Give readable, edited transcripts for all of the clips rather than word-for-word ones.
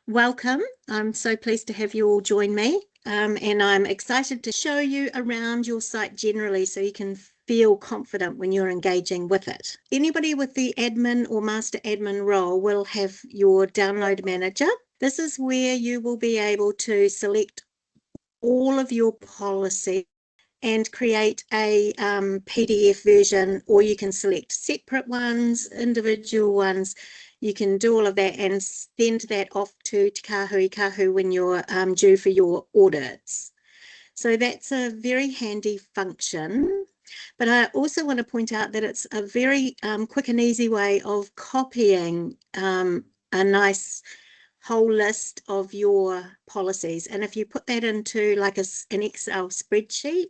Welcome. I'm so pleased to have you all join me, and I'm excited to show you around your site generally so you can feel confident when you're engaging with it. Anybody with the admin or master admin role will have your download manager. This is where you will be able to select all of your policies and create a PDF version, or you can select separate ones, individual ones. You can do all of that and send that off to Te Kahu when you're due for your audits. So that's a very handy function. But I also want to point out that it's a very quick and easy way of copying a nice whole list of your policies. And if you put that into like an Excel spreadsheet,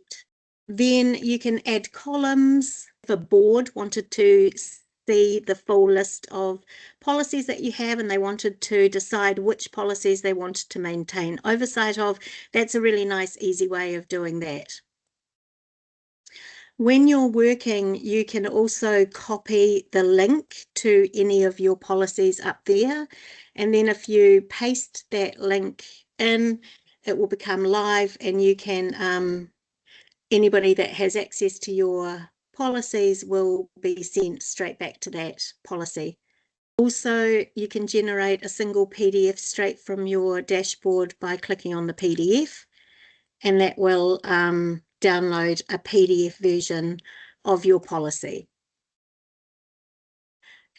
then you can add columns. If a board wanted to see the full list of policies that you have and they wanted to decide which policies they wanted to maintain oversight of, that's a really nice, easy way of doing that. When you're working, you can also copy the link to any of your policies up there. And then if you paste that link in, it will become live and you can, anybody that has access to your policies will be sent straight back to that policy. Also, you can generate a single PDF straight from your dashboard by clicking on the PDF, and that will download a PDF version of your policy.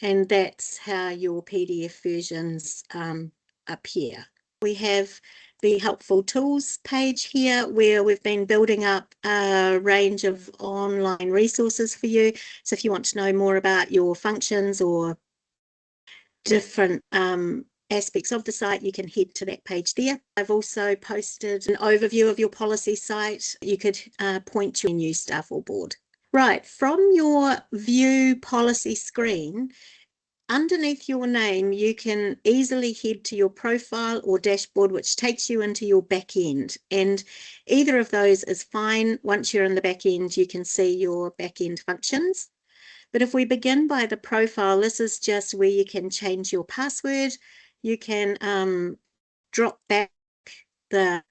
And that's how your PDF versions appear. We have the helpful tools page here where we've been building up a range of online resources for you. So if you want to know more about your functions or different aspects of the site, you can head to that page there. I've also posted an overview of your policy site. You could point to your new staff or board. Right, from your view policy screen, underneath your name, you can easily head to your profile or dashboard, which takes you into your back end. And either of those is fine. Once you're in the back end, you can see your back end functions. But if we begin by the profile, this is just where you can change your password. You can drop back the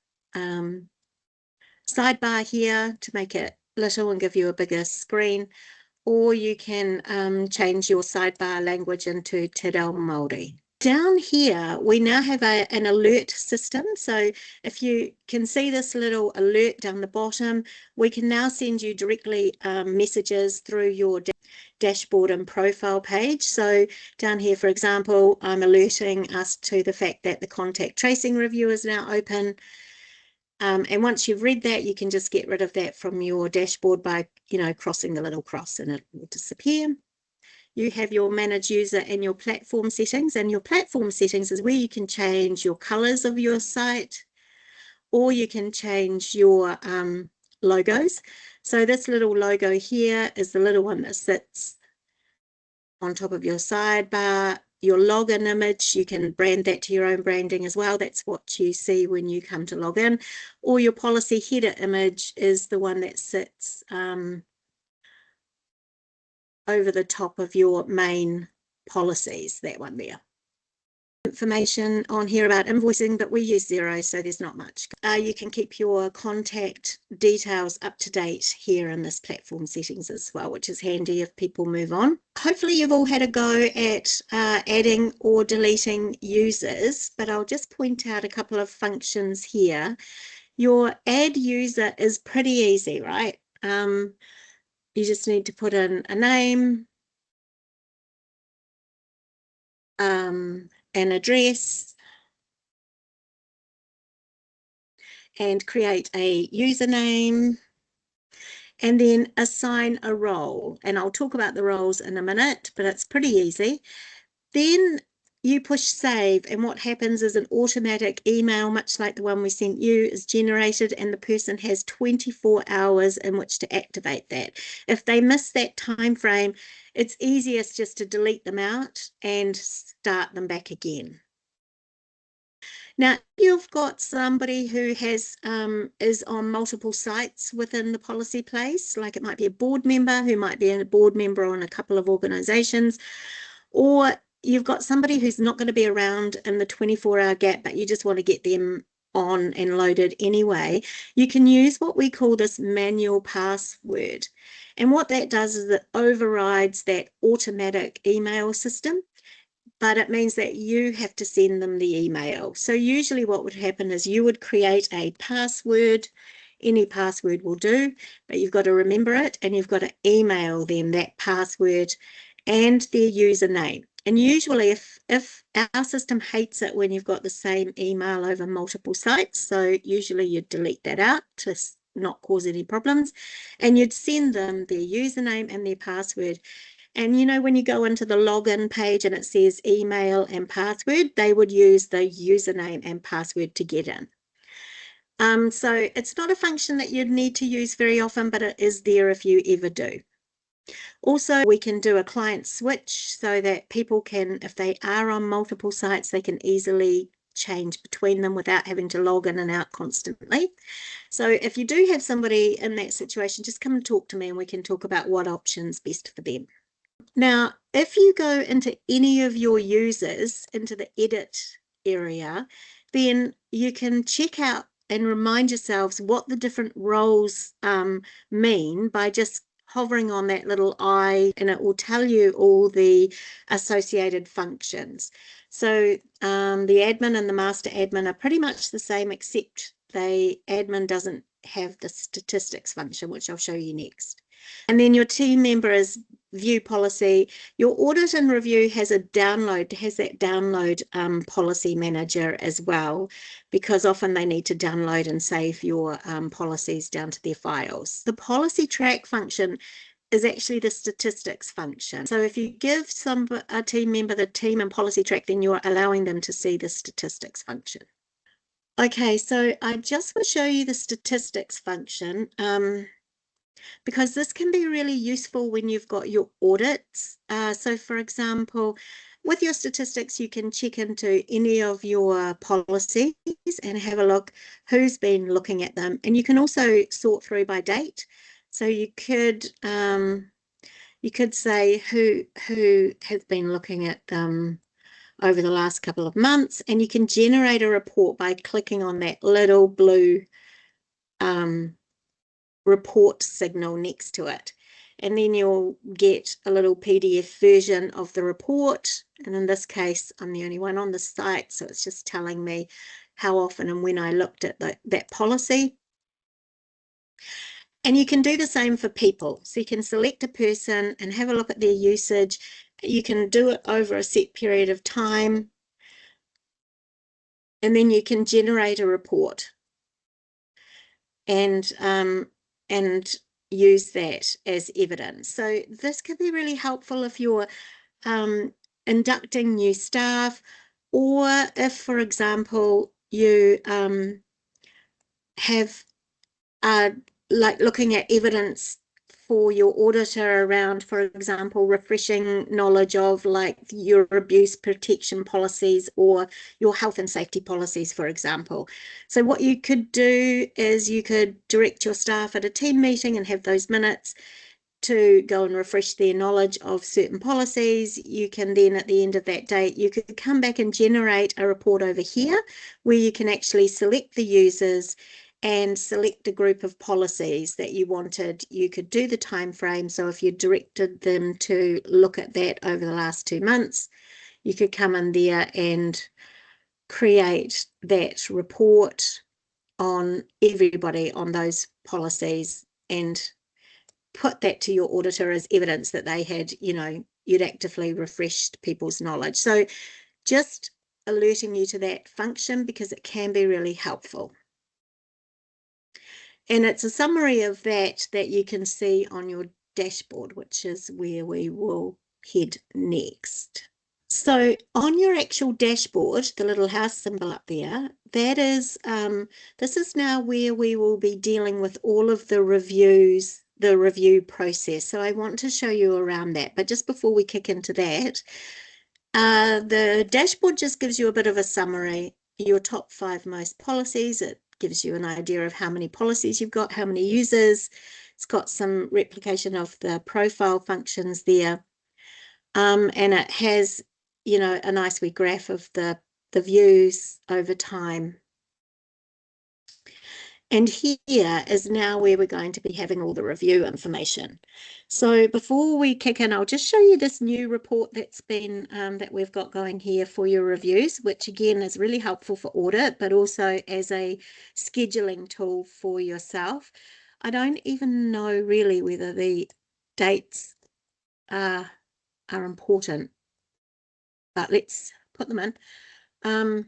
sidebar here to make it little and give you a bigger screen, or you can change your sidebar language into Te Reo Māori. Down here, we now have an alert system. So if you can see this little alert down the bottom, we can now send you directly messages through your dashboard and profile page. So down here, for example, I'm alerting us to the fact that the contact tracing review is now open. And once you've read that, you can just get rid of that from your dashboard by, crossing the little cross and it will disappear. You have your manage user and your platform settings, and your platform settings is where you can change your colors of your site, or you can change your logos. So this little logo here is the little one that sits on top of your sidebar. Your login image, you can brand that to your own branding as well. That's what you see when you come to log in. Or your policy header image is the one that sits over the top of your main policies, that one there. Information on here about invoicing, but we use Xero, so there's not much. You can keep your contact details up to date here in this platform settings as well, which is handy if people move on. Hopefully you've all had a go at adding or deleting users, but I'll just point out a couple of functions here. Your add user is pretty easy, right? You just need to put in a name, an address, and create a username, and then assign a role. And I'll talk about the roles in a minute, but it's pretty easy. Then you push save, and what happens is an automatic email, much like the one we sent you, is generated, and the person has 24 hours in which to activate that. If they miss that time frame, it's easiest just to delete them out and start them back again. Now, you've got somebody who has is on multiple sites within the policy place, like it might be a board member who might be a board member on a couple of organizations, or you've got somebody who's not going to be around in the 24-hour gap, but you just want to get them on and loaded anyway, you can use what we call this manual password. And what that does is it overrides that automatic email system, but it means that you have to send them the email. So usually what would happen is you would create a password. Any password will do, but you've got to remember it, and you've got to email them that password and their username. And usually if our system hates it when you've got the same email over multiple sites, so usually you'd delete that out to not cause any problems, and you'd send them their username and their password. And you know, when you go into the login page and it says email and password, they would use the username and password to get in. So it's not a function that you'd need to use very often, but it is there if you ever do. Also, we can do a client switch so that people can, if they are on multiple sites, they can easily change between them without having to log in and out constantly. So if you do have somebody in that situation, just come and talk to me and we can talk about what option's best for them. Now, if you go into any of your users, into the edit area, then you can check out and remind yourselves what the different roles mean by just hovering on that little eye, and it will tell you all the associated functions. So the admin and the master admin are pretty much the same, except the admin doesn't have the statistics function, which I'll show you next. And then your team member is view policy. Your audit and review has that download policy manager as well, because often they need to download and save your policies down to their files. The policy track function is actually the statistics function. So if you give a team member the team and policy track, then you're allowing them to see the statistics function. Okay, so I just will show you the statistics function. Because this can be really useful when you've got your audits. So for example, with your statistics, you can check into any of your policies and have a look who's been looking at them. And you can also sort through by date. So you could say who has been looking at them over the last couple of months, and you can generate a report by clicking on that little blue report signal next to it, and then you'll get a little PDF version of the report. And in this case, I'm the only one on the site, so it's just telling me how often and when I looked at that policy. And you can do the same for people. So you can select a person and have a look at their usage. You can do it over a set period of time, and then you can generate a report and use that as evidence. So this can be really helpful if you're inducting new staff, or if, for example, you have like looking at evidence for your auditor around, for example, refreshing knowledge of like your abuse protection policies or your health and safety policies, for example. So what you could do is you could direct your staff at a team meeting and have those minutes to go and refresh their knowledge of certain policies. You can then, at the end of that date, you could come back and generate a report over here where you can actually select the users and select a group of policies that you wanted. You could do the time frame. So if you directed them to look at that over the last 2 months, you could come in there and create that report on everybody on those policies and put that to your auditor as evidence that they had, you'd actively refreshed people's knowledge. So just alerting you to that function, because it can be really helpful. And it's a summary of that you can see on your dashboard, which is where we will head next. So on your actual dashboard, the little house symbol up there, that is, this is now where we will be dealing with all of the reviews, the review process. So I want to show you around that. But just before we kick into that, the dashboard just gives you a bit of a summary, your top 5 most policies. It gives you an idea of how many policies you've got, how many users. It's got some replication of the profile functions there. And it has you know, a nice wee graph of the views over time. And here is now where we're going to be having all the review information. So before we kick in, I'll just show you this new report that's been that we've got going here for your reviews, which again is really helpful for audit, but also as a scheduling tool for yourself. I don't even know really whether the dates are important, but let's put them in.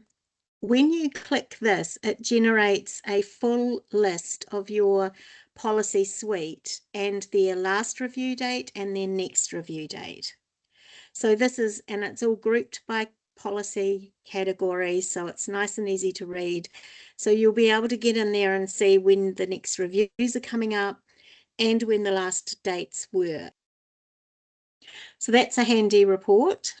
When you click this, it generates a full list of your policy suite and their last review date and their next review date. So this is, and it's all grouped by policy category, so it's nice and easy to read. So you'll be able to get in there and see when the next reviews are coming up and when the last dates were. So that's a handy report.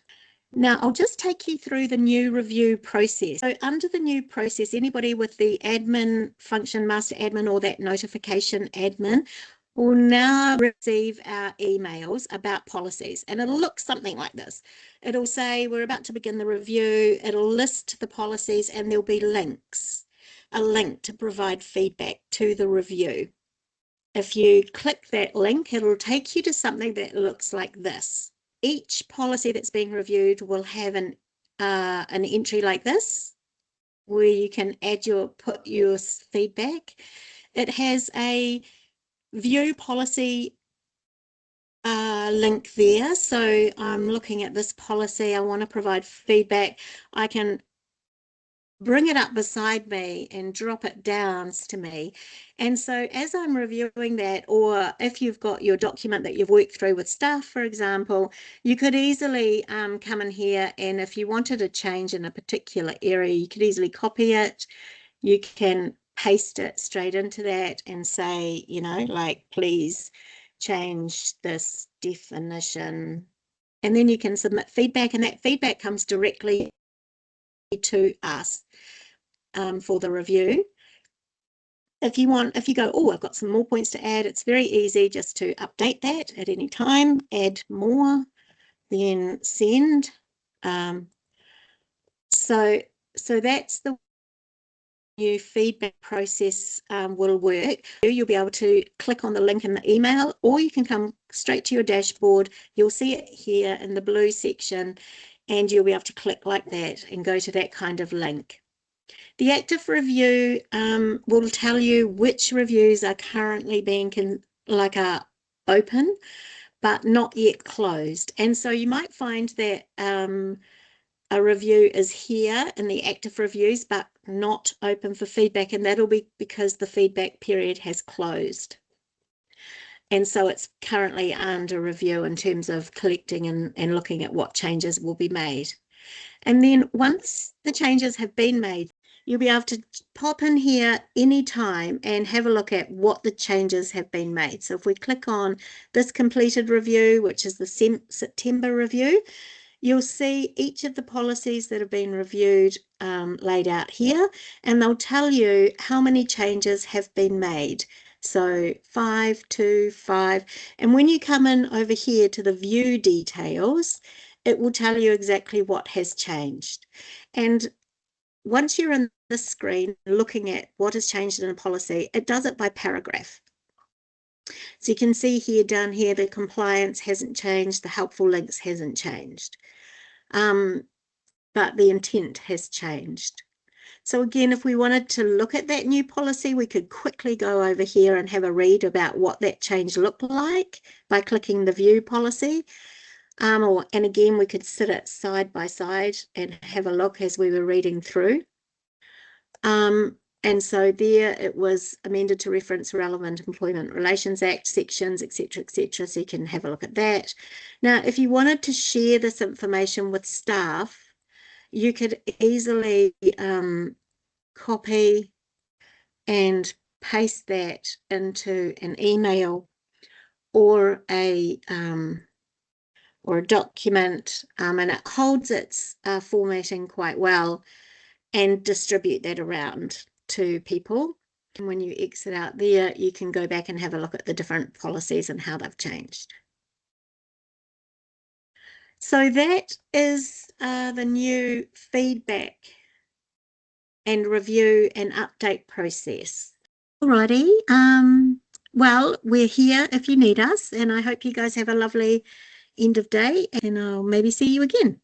Now, I'll just take you through the new review process. So under the new process, anybody with the admin function, master admin, or that notification admin will now receive our emails about policies. And it'll look something like this. It'll say, we're about to begin the review. It'll list the policies and there'll be links, a link to provide feedback to the review. If you click that link, it'll take you to something that looks like this. Each policy that's being reviewed will have an entry like this, where you can put your feedback. It has a view policy link there. So I'm looking at this policy. I want to provide feedback. I can bring it up beside me and drop it down to me. And so as I'm reviewing that, or if you've got your document that you've worked through with staff, for example, you could easily come in here, and if you wanted a change in a particular area, you could easily copy it. You can paste it straight into that and say, you know, like, please change this definition. And then you can submit feedback, and that feedback comes directly to us for the review. If you go, oh, I've got some more points to add, it's very easy just to update that at any time, add more, then send. So that's the new feedback process will work. You'll be able to click on the link in the email, or you can come straight to your dashboard. You'll see it here in the blue section, and you'll be able to click like that and go to that kind of link. The active review will tell you which reviews are currently being open, but not yet closed. And so you might find that a review is here in the active reviews, but not open for feedback, and that'll be because the feedback period has closed. And so it's currently under review in terms of collecting and looking at what changes will be made. And then once the changes have been made, you'll be able to pop in here anytime and have a look at what the changes have been made. So if we click on this completed review, which is the September review, you'll see each of the policies that have been reviewed laid out here, and they'll tell you how many changes have been made. So 5, 2, 5. And when you come in over here to the view details, it will tell you exactly what has changed. And once you're in the screen looking at what has changed in a policy, it does it by paragraph. So you can see here, down here, the compliance hasn't changed, the helpful links hasn't changed, but the intent has changed. So again, if we wanted to look at that new policy, we could quickly go over here and have a read about what that change looked like by clicking the view policy. And again, we could sit it side by side and have a look as we were reading through. And so there it was amended to reference relevant Employment Relations Act sections, etc., etc. So you can have a look at that. Now, if you wanted to share this information with staff, you could easily copy and paste that into an email or a document, and it holds its formatting quite well, and distribute that around to people. And when you exit out there, you can go back and have a look at the different policies and how they've changed. So that is the new feedback and review and update process. Alrighty. Well, we're here if you need us, and I hope you guys have a lovely end of day, and I'll maybe see you again.